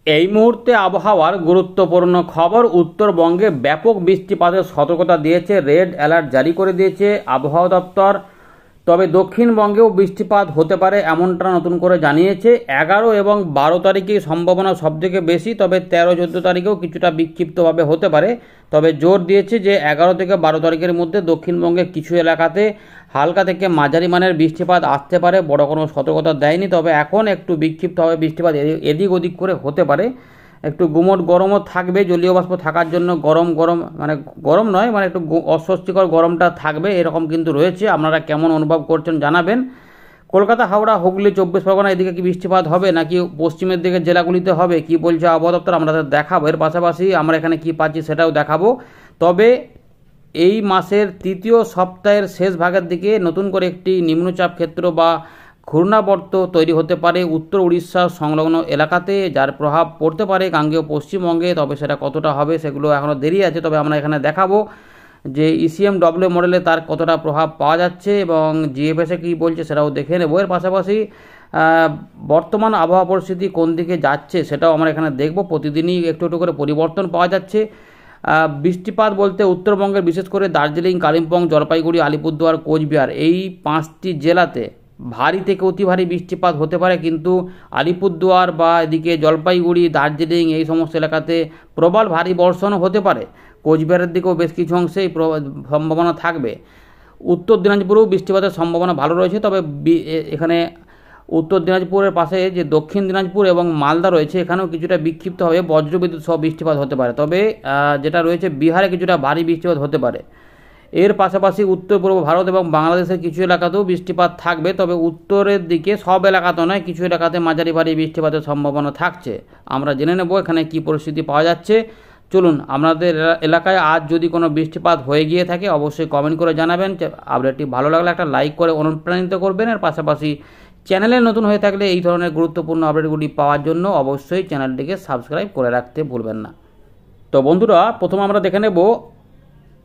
এই মুহূর্তে আবহাওয়ার গুরুত্বপূর্ণ খবর। উত্তরবঙ্গে ব্যাপক বৃষ্টিপাতের সতর্কতা দিয়েছে, রেড অ্যালার্ট জারি করে দিয়েছে আবহাওয়া দপ্তর। তবে দক্ষিণবঙ্গেও বৃষ্টিপাত হতে পারে এমনটা নতুন করে জানিয়েছে। 11 এবং 12 তারিখে সম্ভাবনা সবথেকে বেশি, তবে 13-14 তারিখেও কিছুটা বিক্ষিপ্তভাবে হতে পারে। তবে জোর দিয়েছে যে 11 থেকে 12 তারিখের মধ্যে দক্ষিণবঙ্গের কিছু এলাকাতে হালকা থেকে মাঝারি মানের বৃষ্টিপাত আসতে পারে। বড় কোনো সতর্কতা দেয়নি, তবে এখন একটু বিক্ষিপ্তভাবে বৃষ্টিপাত এদিক ওদিক করে হতে পারে। একটু গুমোট গরমও থাকবে, জলীয় বাষ্প থাকার জন্য গরম গরম মানে গরম নয়, মানে একটু অস্বস্তিকর গরমটা থাকবে, এরকম কিন্তু রয়েছে। আপনারা কেমন অনুভব করছেন জানাবেন। কলকাতা, হাওড়া, হুগলি, 24 পরগনা এদিকে কি বৃষ্টিপাত হবে নাকি পশ্চিমের দিকের জেলাগুলিতে হবে, কি বলছে আবহাওয়া দপ্তর আপনাদের দেখাবো। এর পাশাপাশি আমরা এখানে কি পাচ্ছি সেটাও দেখাবো। তবে এই মাসের তৃতীয় সপ্তাহের শেষ ভাগের দিকে নতুন করে একটি নিম্নচাপ ক্ষেত্র বা ঘূর্ণাবর্ত তৈরি হতে পারে উত্তর উড়িষ্যা সংলগ্ন এলাকাতে, যার প্রভাব পড়তে পারে গাঙ্গেয় পশ্চিমবঙ্গে। তবে সেটা কতটা হবে সেগুলো এখনও দেরি আছে, তবে আমরা এখানে দেখাবো যে ECMW মডেলে তার কতটা প্রভাব পাওয়া যাচ্ছে এবং GFS কী বলছে সেটাও দেখে নেব। এর পাশাপাশি বর্তমান আবহাওয়া পরিস্থিতি কোন দিকে যাচ্ছে সেটাও আমরা এখানে দেখব। প্রতিদিনই একটু একটু করে পরিবর্তন পাওয়া যাচ্ছে। বৃষ্টিপাত বলতে উত্তরবঙ্গের বিশেষ করে দার্জিলিং, কালিম্পং, জলপাইগুড়ি, আলিপুরদুয়ার, কোচবিহার এই 5টি জেলাতে ভারী থেকে অতি ভারী বৃষ্টিপাত হতে পারে, কিন্তু আলিপুরদুয়ার বা এদিকে জলপাইগুড়ি, দার্জিলিং এই সমস্ত এলাকাতে প্রবল ভারী বর্ষণও হতে পারে। কোচবিহারের দিকেও বেশ কিছু অংশেই সম্ভাবনা থাকবে। উত্তর দিনাজপুরেও বৃষ্টিপাতের সম্ভাবনা ভালো রয়েছে, তবে এখানে উত্তর দিনাজপুরের পাশে যে দক্ষিণ দিনাজপুর এবং মালদা রয়েছে এখানেও কিছুটা বিক্ষিপ্তভাবে বজ্রবিদ্যুৎ সহ বৃষ্টিপাত হতে পারে। তবে যেটা রয়েছে বিহারে কিছুটা ভারী বৃষ্টিপাত হতে পারে। এর পাশাপাশি উত্তর পূর্ব ভারত এবং বাংলাদেশের কিছু এলাকাতেও বৃষ্টিপাত থাকবে, তবে উত্তরের দিকে সব এলাকাতে নয়, কিছু এলাকাতে মাঝারি ভারী বৃষ্টিপাতের সম্ভাবনা থাকছে। আমরা জেনে নেব এখানে কি পরিস্থিতি পাওয়া যাচ্ছে। চলুন, আপনাদের এলাকায় আজ যদি কোনো বৃষ্টিপাত হয়ে গিয়ে থাকে অবশ্যই কমেন্ট করে জানাবেন। আপডেটটি ভালো লাগলে একটা লাইক করে অনুপ্রাণিত করবেন। এর পাশাপাশি চ্যানেলে নতুন হয়ে থাকলে এই ধরনের গুরুত্বপূর্ণ আপডেটগুলি পাওয়ার জন্য অবশ্যই চ্যানেলটিকে সাবস্ক্রাইব করে রাখতে ভুলবেন না। তো বন্ধুরা, প্রথমে আমরা দেখে নেব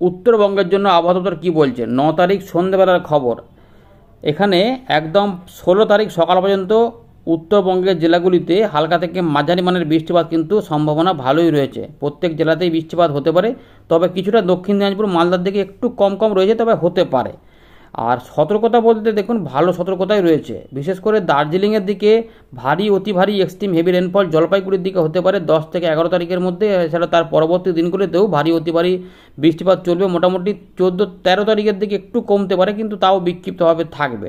উত্তরবঙ্গের জন্য আবহাওয়া দপ্তর কী বলছে। 9 তারিখ সন্ধ্যেবেলার খবর। এখানে একদম 16 তারিখ সকাল পর্যন্ত উত্তরবঙ্গের জেলাগুলিতে হালকা থেকে মাঝারি মানের বৃষ্টিপাত কিন্তু সম্ভাবনা ভালোই রয়েছে। প্রত্যেক জেলাতেই বৃষ্টিপাত হতে পারে, তবে কিছুটা দক্ষিণ দিনাজপুর, মালদার দিকে একটু কম কম রয়েছে, তবে হতে পারে। আর সতর্কতা বলতে দেখুন ভালো সতর্কতাই রয়েছে, বিশেষ করে দার্জিলিংয়ের দিকে ভারী অতি ভারী এক্সট্রিম হেভি রেনফল জলপাইগুড়ির দিকে হতে পারে 10 থেকে 11 তারিখের মধ্যে। এছাড়া তার পরবর্তী দিনগুলিতেও ভারী অতি ভারী বৃষ্টিপাত চলবে। মোটামুটি 14-13 তারিখের দিকে একটু কমতে পারে, কিন্তু তাও বিক্ষিপ্তভাবে থাকবে।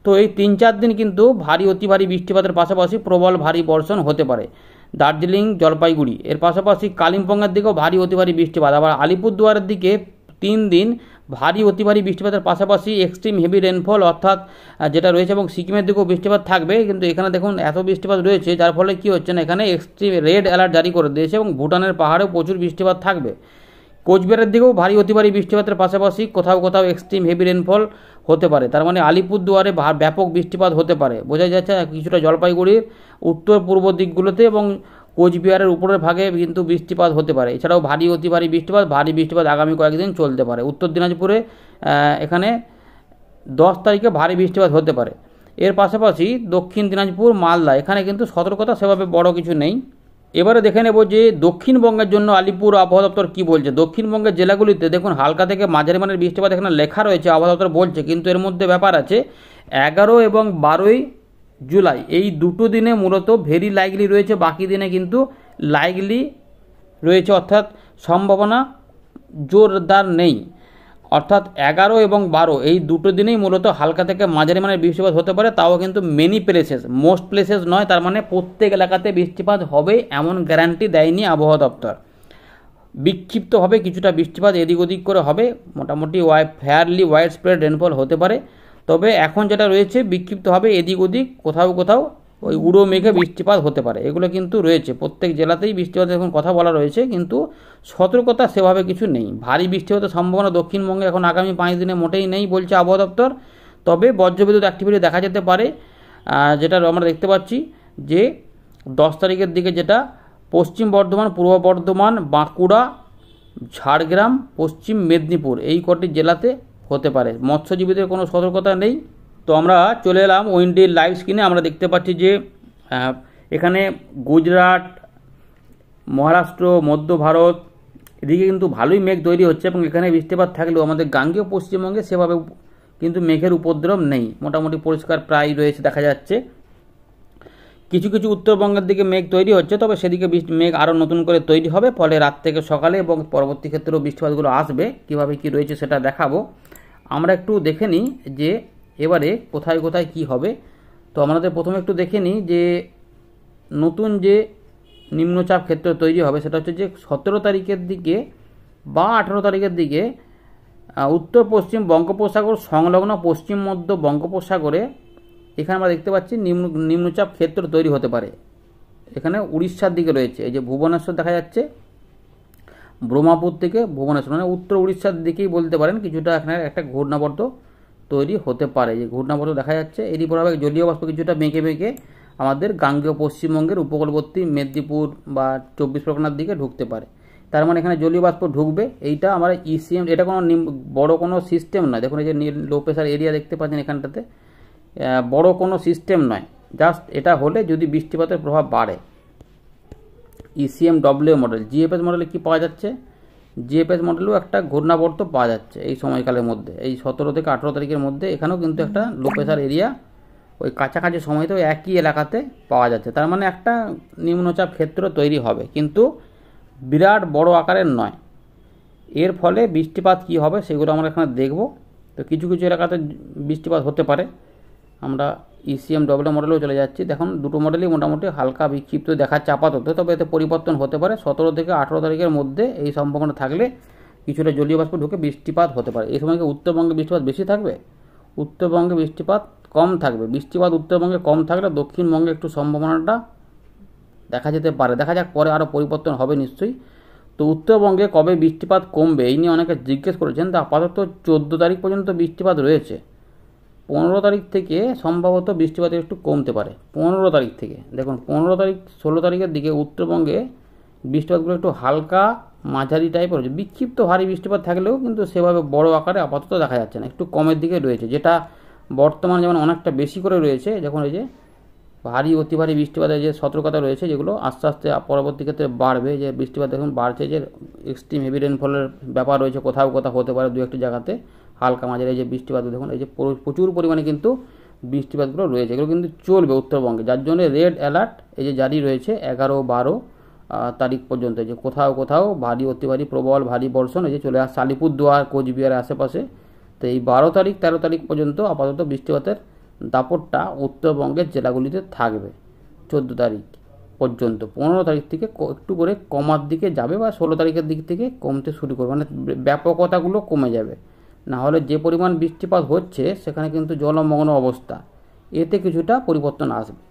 তো এই 3-4 দিন কিন্তু ভারী অতি ভারী বৃষ্টিপাতের পাশাপাশি প্রবল ভারী বর্ষণ হতে পারে দার্জিলিং, জলপাইগুড়ি। এর পাশাপাশি কালিম্পংয়ের দিকেও ভারী অতি ভারী বৃষ্টিপাত। আবার আলিপুরদুয়ারের দিকে 3 দিন ভারী অতি ভারী বৃষ্টিপাতের পাশাপাশি এক্সট্রিম হেভি রেনফল অর্থাৎ যেটা রয়েছে, এবং সিকিমের দিকেও বৃষ্টিপাত থাকবে। কিন্তু এখানে দেখুন এত বৃষ্টিপাত রয়েছে, যার ফলে কী হচ্ছে না, এখানে এক্সট্রিম রেড অ্যালার্ট জারি করে দিয়েছে এবং ভুটানের পাহাড়েও প্রচুর বৃষ্টিপাত থাকবে। কোচবিহারের দিকেও ভারী অতি ভারী বৃষ্টিপাতের পাশাপাশি কোথাও কোথাও এক্সট্রিম হেভি রেনফল হতে পারে। তার মানে আলিপুরদুয়ারে ব্যাপক বৃষ্টিপাত হতে পারে, বোঝা যাচ্ছে। কিছুটা জলপাইগুড়ির উত্তর পূর্ব দিকগুলোতে এবং কোচবিহারের উপরের ভাগে কিন্তু বৃষ্টিপাত হতে পারে। এছাড়াও ভারী অতি ভারী বৃষ্টিপাত আগামী কয়েকদিন চলতে পারে। উত্তর দিনাজপুরে এখানে 10 তারিখে ভারী বৃষ্টিপাত হতে পারে। এর পাশাপাশি দক্ষিণ দিনাজপুর, মালদা এখানে কিন্তু সতর্কতা সেভাবে বড় কিছু নেই। এবারে দেখে নেব যে দক্ষিণবঙ্গের জন্য আলিপুর আবহাওয়া দপ্তর কী বলছে। দক্ষিণবঙ্গের জেলাগুলিতে দেখুন হালকা থেকে মাঝারি মানের বৃষ্টিপাত এখানে লেখা রয়েছে, আবহাওয়া দপ্তর বলছে, কিন্তু এর মধ্যে ব্যাপার আছে 11 এবং 12 জুলাই এই দুটো দিনে মূলত ভেরি লাইকলি রয়েছে, বাকি দিনে কিন্তু লাইকলি রয়েছে, অর্থাৎ সম্ভাবনা জোরদার নেই। অর্থাৎ 11 এবং 12 এই দুটো দিনেই মূলত হালকা থেকে মাঝারি মানের বৃষ্টিপাত হতে পারে, তাও কিন্তু মেনি প্লেসেস, মোস্ট প্লেসেস নয়। তার মানে প্রত্যেক এলাকাতে বৃষ্টিপাত হবে এমন গ্যারান্টি দেয়নি আবহাওয়া দপ্তর। বিক্ষিপ্তভাবে কিছুটা বৃষ্টিপাত এদিক ওদিক করে হবে, মোটামুটি ফেয়ারলি ওয়াইড স্প্রেড রেনফল হতে পারে। তবে এখন যেটা রয়েছে বিক্ষিপ্তভাবে এদিক ওদিক কোথাও কোথাও ওই উড়ো মেঘে বৃষ্টিপাত হতে পারে, এগুলো কিন্তু রয়েছে। প্রত্যেক জেলাতেই বৃষ্টিপাতের এখন কথা বলা রয়েছে, কিন্তু সতর্কতা সেভাবে কিছু নেই। ভারী বৃষ্টিপাতের সম্ভাবনা দক্ষিণবঙ্গে এখন আগামী 5 দিনে মোটেই নেই বলছে আবহাওয়া দপ্তর। তবে বজ্রবিদ্যুৎ অ্যাক্টিভিটি দেখা যেতে পারে, যেটা আমরা দেখতে পাচ্ছি যে 10 তারিখের দিকে যেটা পশ্চিম বর্ধমান, পূর্ব বর্ধমান, বাঁকুড়া, ঝাড়গ্রাম, পশ্চিম মেদিনীপুর এই কটি জেলাতে হতে পারে। মৎস্যজীবীদের কোনো সতর্কতা নেই। তো আমরা চলে এলাম উইন্ডির লাইভ স্ক্রিনে। আমরা দেখতে পাচ্ছি যে এখানে গুজরাট, মহারাষ্ট্র, মধ্য ভারত এদিকে কিন্তু ভালোই মেঘ তৈরি হচ্ছে এবং এখানে বৃষ্টিপাত থাকলেও আমাদের গাঙ্গেয় পশ্চিমবঙ্গে সেভাবে কিন্তু মেঘের উপদ্রব নেই, মোটামুটি পরিষ্কার প্রায় রয়েছে দেখা যাচ্ছে। কিছু কিছু উত্তরবঙ্গের দিকে মেঘ তৈরি হচ্ছে, তবে সেদিকে মেঘ আরও নতুন করে তৈরি হবে, ফলে রাত থেকে সকালে এবং পরবর্তী ক্ষেত্রেও বৃষ্টিপাতগুলো আসবে। কীভাবে কি রয়েছে সেটা দেখাবো। আমরা একটু দেখে নিই যে এবারে কোথায় কোথায় কি হবে। তো আমাদের প্রথমে একটু দেখে নিই যে নতুন যে নিম্নচাপ ক্ষেত্র তৈরি হবে সেটা হচ্ছে যে 17 তারিখের দিকে বা 18 তারিখের দিকে উত্তর পশ্চিম বঙ্গোপসাগর সংলগ্ন পশ্চিম মধ্য বঙ্গোপসাগরে এখানে আমরা দেখতে পাচ্ছি নিম্নচাপ ক্ষেত্র তৈরি হতে পারে। এখানে উড়িষ্যার দিকে রয়েছে, এই যে ভুবনেশ্বর দেখা যাচ্ছে, ব্রহ্মপুর থেকে ভুবনেশ্বর মানে উত্তর উড়িষ্যার দিকেই বলতে পারেন। কিছুটা এখানে একটা ঘূর্ণাবর্ত তৈরি হতে পারে, যে ঘূর্ণাবর্ত দেখা যাচ্ছে। এরই প্রভাবে জলীয় বাষ্প কিছুটা বেঁকে বেঁকে আমাদের গাঙ্গেয় পশ্চিমবঙ্গের উপকূলবর্তী মেদিনীপুর বা 24 পরগনার দিকে ঢুকতে পারে। তার মানে এখানে জলীয় বাষ্প ঢুকবে। এইটা আমরা ইসিএম, এটা কোনো বড় কোনো সিস্টেম নয়। দেখুন এই যে লো প্রেশার এরিয়া দেখতে পাচ্ছেন এখানটাতে, বড় কোনো সিস্টেম নয়, জাস্ট এটা হলে যদি বৃষ্টিপাতের প্রভাব বাড়ে। ইসিএমডব্লিউ মডেল, জিএফএস মডেলে কি পাওয়া যাচ্ছে, জিএফএস মডেলেও একটা ঘূর্ণাবর্ত পাওয়া যাচ্ছে এই সময়কালের মধ্যে, এই 17 থেকে 18 তারিখের মধ্যে। এখানেও কিন্তু একটা লো প্রেশার এরিয়া ওই কাছাকাছি সময়তেও একই এলাকাতে পাওয়া যাচ্ছে। তার মানে একটা নিম্নচাপ ক্ষেত্র তৈরি হবে, কিন্তু বিরাট বড় আকারের নয়। এর ফলে বৃষ্টিপাত কি হবে সেগুলো আমরা এখানে দেখব। তো কিছু কিছু এলাকাতে বৃষ্টিপাত হতে পারে। আমরা ইসিএমডব্লিউ মডেলেও চলে যাচ্ছি। দেখুন দুটো মডেলই মোটামুটি হালকা বিক্ষিপ্ত দেখাচ্ছে আপাতত, তবে এতে পরিবর্তন হতে পারে। 17 থেকে 18 তারিখের মধ্যে এই সম্ভাবনা থাকলে কিছুটা জলীয় বাষ্প ঢুকে বৃষ্টিপাত হতে পারে। এই সময় কি উত্তরবঙ্গে বৃষ্টিপাত বেশি থাকবে? উত্তরবঙ্গে বৃষ্টিপাত কম থাকবে। বৃষ্টিপাত উত্তরবঙ্গে কম থাকলে দক্ষিণবঙ্গে একটু সম্ভাবনাটা দেখা যেতে পারে। দেখা যাক, পরে আরও পরিবর্তন হবে নিশ্চয়ই। তো উত্তরবঙ্গে কবে বৃষ্টিপাত কমবে এই নিয়ে অনেকে জিজ্ঞেস করেছেন। তো আপাতত 14 তারিখ পর্যন্ত বৃষ্টিপাত রয়েছে। 15 তারিখ থেকে সম্ভবত বৃষ্টিপাত একটু কমতে পারে। 15 তারিখ থেকে দেখুন 15 তারিখ 16 তারিখের দিকে উত্তরবঙ্গে বৃষ্টিপাতগুলো একটু হালকা মাঝারি টাইপের হচ্ছে। বিক্ষিপ্ত ভারী বৃষ্টিপাত থাকলেও কিন্তু সেভাবে বড় আকারে আপাতত দেখা যাচ্ছে না, একটু কমের দিকে রয়েছে। যেটা বর্তমানে যেমন অনেকটা বেশি করে রয়েছে, যখন এই যে ভারী অতি ভারী বৃষ্টিপাতের যে সতর্কতা রয়েছে, যেগুলো আস্তে আস্তে পরবর্তী ক্ষেত্রে বাড়বে। যে বৃষ্টিপাত দেখুন বাড়ছে, যে এক্সট্রিম হেভি রেনফলের ব্যাপার রয়েছে, কোথাও কোথাও হতে পারে দু একটি জায়গাতে হালকা মাঝারি। এই যে বৃষ্টিপাত দেখুন, এই যে প্রচুর পরিমাণে কিন্তু বৃষ্টিপাতগুলো রয়েছে, এগুলো কিন্তু চলবে উত্তরবঙ্গে। যার জন্য রেড অ্যালার্ট এই যে জারি রয়েছে 11-12 তারিখ পর্যন্ত। যে কোথাও কোথাও ভারী অতি ভারী প্রবল ভারী বর্ষণ এই যে চলে আসছে আলিপুরদুয়ার কোচবিহারের আশেপাশে। তো এই 12 তারিখ 13 তারিখ পর্যন্ত আপাতত বৃষ্টিপাতের দাপটটা উত্তরবঙ্গের জেলাগুলিতে থাকবে। 14 তারিখ পর্যন্ত 15 তারিখ থেকে একটু করে কমার দিকে যাবে, বা 16 তারিখের দিক থেকে কমতে শুরু করবে, মানে ব্যাপকতাগুলো কমে যাবে। না হলে যে পরিমাণ বৃষ্টিপাত হচ্ছে সেখানে কিন্তু জলমগ্ন অবস্থা, এতে কিছুটা পরিবর্তন আসবে।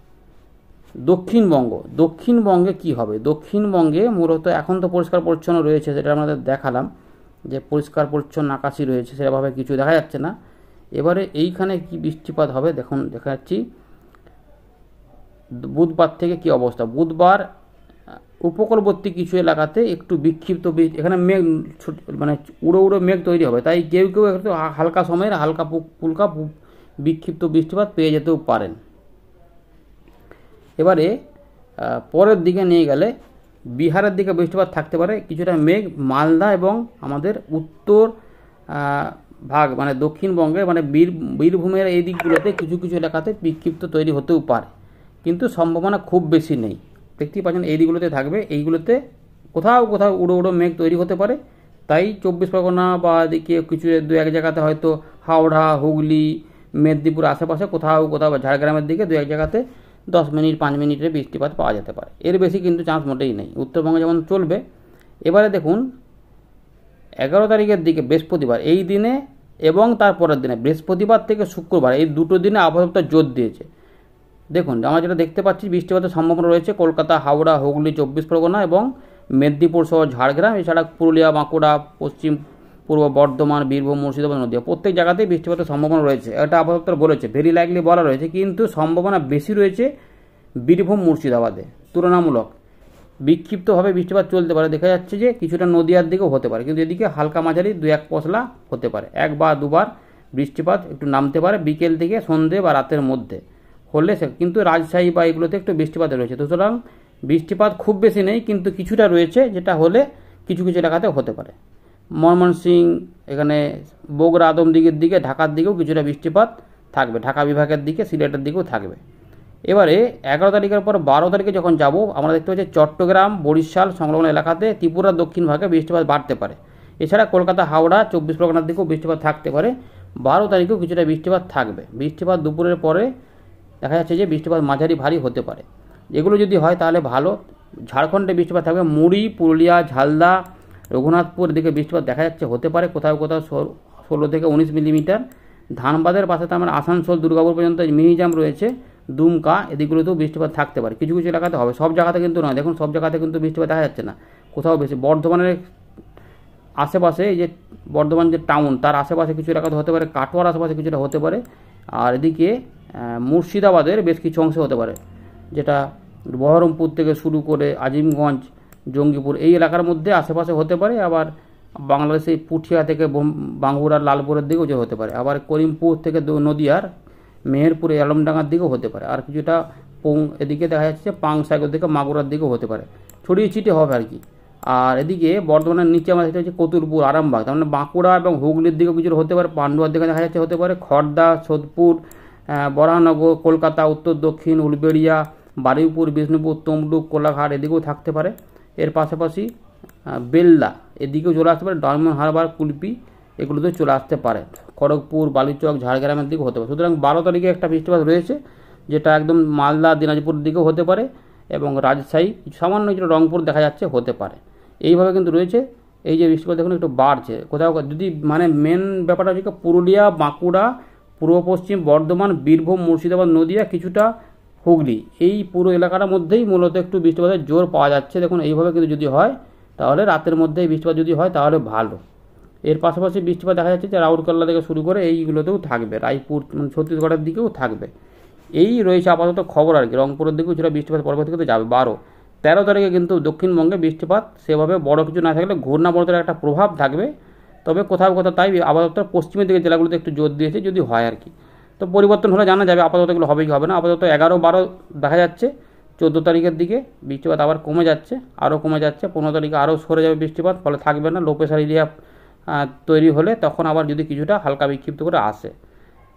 দক্ষিণবঙ্গে কি হবে? দক্ষিণবঙ্গে মূলত এখন তো পরিষ্কার পরিচ্ছন্ন রয়েছে, সেটা আমাদের দেখালাম যে পরিষ্কার পরিচ্ছন্ন আকাশই রয়েছে, সেভাবে কিছু দেখা যাচ্ছে না। এবারে এইখানে কি বৃষ্টিপাত হবে দেখুন, দেখা যাচ্ছি বুধবার থেকে কি অবস্থা। বুধবার উপকূলবর্তী কিছু এলাকাতে একটু বিক্ষিপ্ত এখানে মেঘ মানে উড়ো উড়ো মেঘ তৈরি হবে, তাই কেউ কেউ একটু হালকা সময়ের হালকা পুলকা বিক্ষিপ্ত বৃষ্টিপাত পেয়ে যেতেও পারেন। এবারে পরের দিকে নিয়ে গেলে বিহারের দিকে বৃষ্টিপাত থাকতে পারে, কিছুটা মেঘ মালদা এবং আমাদের উত্তর ভাগ মানে দক্ষিণবঙ্গে মানে বীরভূমের এই দিকগুলোতে কিছু কিছু এলাকাতে বিক্ষিপ্ত তৈরি হতেও পারে, কিন্তু সম্ভাবনা খুব বেশি নেই। দেখতেই পাচ্ছেন এই দিকগুলোতে থাকবে, এইগুলোতে কোথাও কোথাও উড়ো উড়ো মেঘ তৈরি হতে পারে। তাই 24 পরগনা বা এদিকে কিছু দু এক জায়গাতে হয়তো হাওড়া হুগলি মেদিনীপুর আশেপাশে কোথাও কোথাও ঝাড়গ্রামের দিকে দু এক জায়গাতে 10 মিনিট 5 মিনিটের বৃষ্টিপাত পাওয়া যেতে পারে, এর বেশি কিন্তু চান্স মোটেই নেই। উত্তরবঙ্গে যেমন চলবে। এবারে দেখুন 11 তারিখের দিকে বৃহস্পতিবার এই দিনে এবং তারপরের দিনে বৃহস্পতিবার থেকে শুক্রবার এই দুটো দিনে আবহাওয়া জোর দিয়েছে। দেখুন আমরা যেটা দেখতে পাচ্ছি বৃষ্টিপাতের সম্ভাবনা রয়েছে কলকাতা হাওড়া হুগলি 24 পরগনা এবং মেদিনীপুর সহ ঝাড়গ্রাম, এছাড়া পুরুলিয়া বাঁকুড়া পশ্চিম পূর্ব বর্ধমান বীরভূম মুর্শিদাবাদ নদীয়া প্রত্যেক জায়গাতেই বৃষ্টিপাতের সম্ভাবনা রয়েছে। এটা আবহাওয়া দপ্তর বলেছে, ভেরি লাইকলি বলা রয়েছে, কিন্তু সম্ভাবনা বেশি রয়েছে বীরভূম মুর্শিদাবাদে তুলনামূলক। বিক্ষিপ্তভাবে বৃষ্টিপাত চলতে পারে, দেখা যাচ্ছে যে কিছুটা নদীয়ার দিকেও হতে পারে, কিন্তু এদিকে হালকা মাঝারি 2-1 পশলা হতে পারে। 1 বা 2 বার বৃষ্টিপাত একটু নামতে পারে বিকেল থেকে সন্ধ্যে বা রাতের মধ্যে হলে, কিন্তু রাজশাহী বা এগুলোতে একটু বৃষ্টিপাত রয়েছে। সুতরাং বৃষ্টিপাত খুব বেশি নেই, কিন্তু কিছুটা রয়েছে, যেটা হলে কিছু কিছু এলাকাতে হতে পারে। ময়মনসিংহ, এখানে বগুড়া আদমদিঘির দিকে, ঢাকার দিকেও কিছুটা বৃষ্টিপাত থাকবে, ঢাকা বিভাগের দিকে, সিলেটের দিকেও থাকবে। এবারে 11 তারিখের পর 12 তারিখে যখন যাব, আমরা দেখতে পাচ্ছি চট্টগ্রাম, বরিশাল সংলগ্ন এলাকাতে, ত্রিপুরার দক্ষিণ ভাগে বৃষ্টিপাত বাড়তে পারে। এছাড়া কলকাতা, হাওড়া, 24 পরগনার দিকেও বৃষ্টিপাত থাকতে পারে। 12 তারিখেও কিছুটা বৃষ্টিপাত থাকবে। বৃষ্টিপাত দুপুরের পরে দেখা যাচ্ছে যে বৃষ্টিপাত মাঝারি ভারী হতে পারে। এগুলো যদি হয় তাহলে ভালো। ঝাড়খণ্ডে বৃষ্টিপাত থাকবে, মুড়ি, পুরুলিয়া, ঝালদা, রঘুনাথপুর দিকে বৃষ্টিপাত দেখা যাচ্ছে হতে পারে, কোথাও কোথাও 16 থেকে 19 মিলিমিটার। ধানবাদের পাশে তার মানে আসানসোল, দুর্গাপুর পর্যন্ত মিহিজাম রয়েছে, দুমকা, এদিকগুলোতেও বৃষ্টিপাত থাকতে পারে। কিছু কিছু এলাকাতে হবে, সব জায়গাতে কিন্তু নয়। দেখুন সব জায়গাতে কিন্তু বৃষ্টিপাত দেখা যাচ্ছে না, কোথাও বেশি। বর্ধমানের আশেপাশে, এই যে বর্ধমান যে টাউন, তার আশেপাশে কিছু এলাকাতে হতে পারে, কাটোয়ার আশেপাশে কিছুটা হতে পারে। আর এদিকে মুর্শিদাবাদের বেশ কিছু অংশে হতে পারে, যেটা বহরমপুর থেকে শুরু করে আজিমগঞ্জ, জঙ্গিপুর, এই এলাকার মধ্যে আশেপাশে হতে পারে। আবার বাংলাদেশের পুঠিয়া থেকে বাঙ্গুড়ার, লালপুরের দিকেও যে হতে পারে। আবার করিমপুর থেকে নদিয়ার মেহেরপুরে, আলমডাঙ্গার দিকেও হতে পারে। আর কিছুটা এদিকে দেখা যাচ্ছে পাংসাগর দিকে, মাগুরার দিকেও হতে পারে, ছড়িয়ে ছিটিয়ে হবে আর কি। আর এদিকে বর্ধমানের নিচে আমরা সেটা হচ্ছে কতুলপুর, আরামবাগ, তার মানে বাঁকুড়া এবং হুগলির দিকেও কিছু হতে পারে, পান্ডুয়ার দিকে দেখা যাচ্ছে হতে পারে, খড়দা, সোদপুর, বরাহনগর, কলকাতা, উত্তর দক্ষিণ, উলবেড়িয়া, বারুইপুর, বিষ্ণুপুর, তমলুক, কোলাঘাট, এদিকেও থাকতে পারে। এর পাশাপাশি বেল্লা এদিকেও চলে আসতে পারে, ডায়মন্ড হারবার, কুলপি, এগুলোতেও চলে আসতে পারে। খড়গপুর, বালুচক, ঝাড়গ্রামের দিকেও হতে পারে। সুতরাং 12 তারিখে একটা বৃষ্টিপাত রয়েছে, যেটা একদম মালদা, দিনাজপুরের দিকেও হতে পারে, এবং রাজশাহী, সামান্য কিছু রংপুর দেখা যাচ্ছে হতে পারে। এইভাবে কিন্তু রয়েছে। এই যে বৃষ্টিপাত দেখুন একটু বাড়ছে কোথাও, যদি মানে মেন ব্যাপারটা হচ্ছে পুরুলিয়া, বাঁকুড়া, পূর্ব পশ্চিম বর্ধমান, বীরভূম, মুর্শিদাবাদ, নদিয়া, কিছুটা হুগলি, এই পুরো এলাকাটার মধ্যেই মূলত একটু বৃষ্টিপাতের জোর পাওয়া যাচ্ছে। দেখুন এইভাবে কিন্তু যদি হয় তাহলে রাতের মধ্যে বৃষ্টিপাত যদি হয় তাহলে ভালো। এর পাশাপাশি বৃষ্টিপাত দেখা যাচ্ছে যে রাউরকেল্লা থেকে শুরু করে এইগুলোতেও থাকবে, রায়পুর, মানে ছত্তিশগড়ের দিকেও থাকবে। এই রয়েছে আপাতত খবর আর কি। রংপুরের দিকেও যেটা বৃষ্টিপাত পরবর্তীতে যাবে 12-13 তারিখে কিন্তু দক্ষিণবঙ্গে বৃষ্টিপাত সেভাবে বড় কিছু না থাকলে ঘূর্ণাবর্তের একটা প্রভাব থাকবে। তবে কোথাও কোথাও তাই আপাতত পশ্চিমের দিকে জেলাগুলোতে একটু জোর দিয়েছে, যদি হয় আর কি। তো পরিবর্তন হলে জানা যাবে, আপাতত এগুলো হবে কি হবে না। আপাতত 11-12 দেখা যাচ্ছে। 14 তারিখের দিকে বৃষ্টিপাত আবার কমে যাচ্ছে, আরও কমে যাচ্ছে। 15 তারিখে আরও সরে যাবে বৃষ্টিপাত, ফলে থাকবে না। লো প্রেশার এরিয়া তৈরি হলে তখন আবার যদি কিছুটা হালকা বিক্ষিপ্ত করে আসে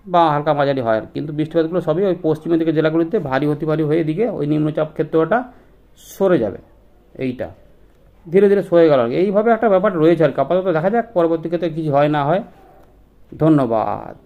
বা হালকা মাঝারি হয়। কিন্তু বৃষ্টিপাতগুলো সবই ওই পশ্চিমের দিকে জেলাগুলিতে ভারী অতি ভারী হয়ে এদিকে ওই নিম্নচাপ ক্ষেত্রটা সরে যাবে। এইটা ধীরে ধীরে সরে গেল। এইভাবে একটা ব্যাপার রয়েছে আর কি। আপাতত দেখা যাক পরবর্তী ক্ষেত্রে কিছু হয় না হয়। ধন্যবাদ।